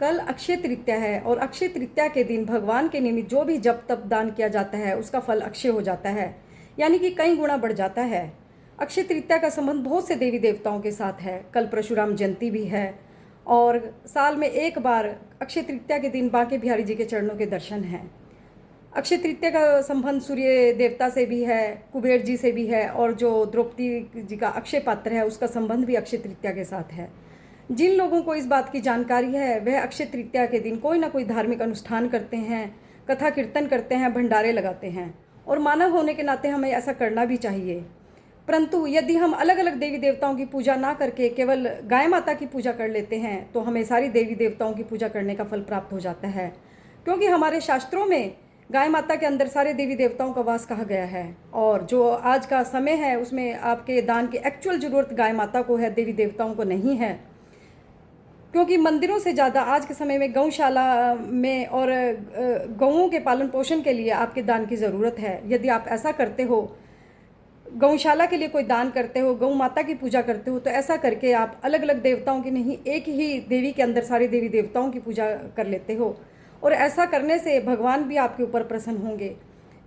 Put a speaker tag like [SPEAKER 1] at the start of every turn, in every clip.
[SPEAKER 1] कल अक्षय तृतीया है और अक्षय तृतीया के दिन भगवान के निमित्त जो भी जप तप दान किया जाता है उसका फल अक्षय हो जाता है, यानी कि कई गुना बढ़ जाता है। अक्षय तृतीया का संबंध बहुत से देवी देवताओं के साथ है। कल परशुराम जयंती भी है और साल में एक बार अक्षय तृतीया के दिन बांके बिहारी जी के चरणों के दर्शन हैं। अक्षय तृतीया का संबंध सूर्य देवता से भी है, कुबेर जी से भी है, और जो द्रौपदी जी का अक्षय पात्र है उसका संबंध भी अक्षय तृतीया के साथ है। जिन लोगों को इस बात की जानकारी है वह अक्षय तृतीया के दिन कोई ना कोई धार्मिक अनुष्ठान करते हैं, कथा कीर्तन करते हैं, भंडारे लगाते हैं, और मानव होने के नाते हमें ऐसा करना भी चाहिए। परंतु यदि हम अलग अलग देवी देवताओं की पूजा ना करके केवल गाय माता की पूजा कर लेते हैं तो हमें सारी देवी देवताओं की पूजा करने का फल प्राप्त हो जाता है, क्योंकि हमारे शास्त्रों में गाय माता के अंदर सारे देवी देवताओं का वास कहा गया है। और जो आज का समय है उसमें आपके दान की एक्चुअल ज़रूरत गाय माता को है, देवी देवताओं को नहीं है। क्योंकि मंदिरों से ज़्यादा आज के समय में गौशाला में और गौओं के पालन पोषण के लिए आपके दान की ज़रूरत है। यदि आप ऐसा करते हो, गौशाला के लिए कोई दान करते हो, गौ माता की पूजा करते हो, तो ऐसा करके आप अलग अलग देवताओं की नहीं, एक ही देवी के अंदर सारे देवी देवताओं की पूजा कर लेते हो। और ऐसा करने से भगवान भी आपके ऊपर प्रसन्न होंगे,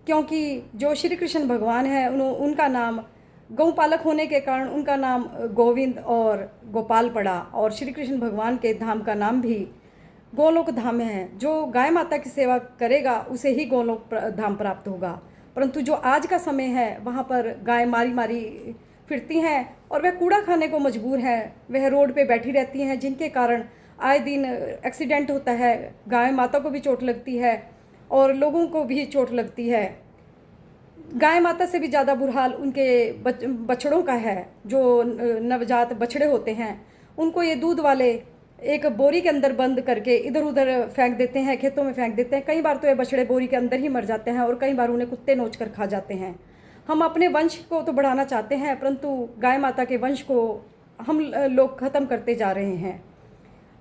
[SPEAKER 1] क्योंकि जो श्री कृष्ण भगवान है उनका नाम गौपालक होने के कारण उनका नाम गोविंद और गोपाल पड़ा, और श्री कृष्ण भगवान के धाम का नाम भी गोलोक धाम है। जो गाय माता की सेवा करेगा उसे ही गोलोक धाम प्राप्त होगा। परंतु जो आज का समय है वहाँ पर गाय मारी मारी फिरती हैं और वह कूड़ा खाने को मजबूर हैं, वह रोड पे बैठी रहती हैं, जिनके कारण आए दिन एक्सीडेंट होता है, गाय माता को भी चोट लगती है और लोगों को भी चोट लगती है। गाय माता से भी ज़्यादा बुरा हाल उनके बछड़ों का है। जो नवजात बछड़े होते हैं उनको ये दूध वाले एक बोरी के अंदर बंद करके इधर उधर फेंक देते हैं, खेतों में फेंक देते हैं। कई बार तो ये बछड़े बोरी के अंदर ही मर जाते हैं और कई बार उन्हें कुत्ते नोच कर खा जाते हैं। हम अपने वंश को तो बढ़ाना चाहते हैं, परंतु गाय माता के वंश को हम लोग ख़त्म करते जा रहे हैं।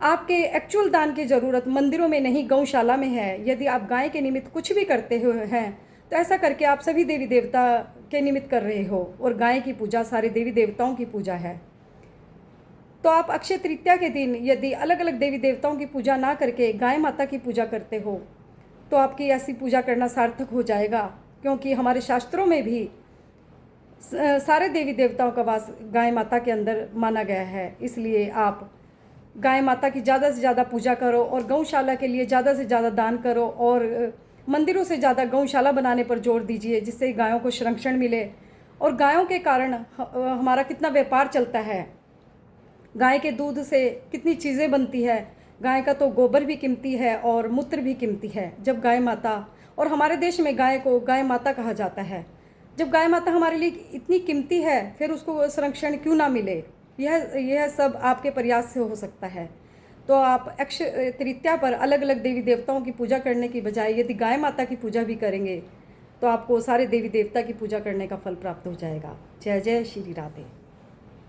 [SPEAKER 1] आपके एक्चुअल दान की ज़रूरत मंदिरों में नहीं, गौशाला में है। यदि आप गाय के निमित्त कुछ भी करते हुए हैं तो ऐसा करके आप सभी देवी देवता के निमित्त कर रहे हो, और गाय की पूजा सारे देवी देवताओं की पूजा है। तो आप अक्षय तृतीया के दिन यदि अलग अलग देवी देवताओं की पूजा ना करके गाय माता की पूजा करते हो तो आपकी ऐसी पूजा करना सार्थक हो जाएगा, क्योंकि हमारे शास्त्रों में भी सारे देवी देवताओं का वास गाय माता के अंदर माना गया है। इसलिए आप गाय माता की ज़्यादा से ज़्यादा पूजा करो और गौशाला के लिए ज़्यादा से ज़्यादा दान करो, और मंदिरों से ज़्यादा गौशाला बनाने पर जोर दीजिए, जिससे गायों को संरक्षण मिले। और गायों के कारण हमारा कितना व्यापार चलता है, गाय के दूध से कितनी चीज़ें बनती है। गाय का तो गोबर भी कीमती है और मूत्र भी कीमती है। जब गाय माता, और हमारे देश में गाय को गाय माता कहा जाता है, जब गाय माता हमारे लिए इतनी कीमती है फिर उसको संरक्षण क्यों ना मिले। यह सब आपके प्रयास से हो सकता है। तो आप अक्षय तृतीया पर अलग अलग देवी देवताओं की पूजा करने की बजाय यदि गाय माता की पूजा भी करेंगे तो आपको सारे देवी देवता की पूजा करने का फल प्राप्त हो जाएगा। जय जय श्री राधे।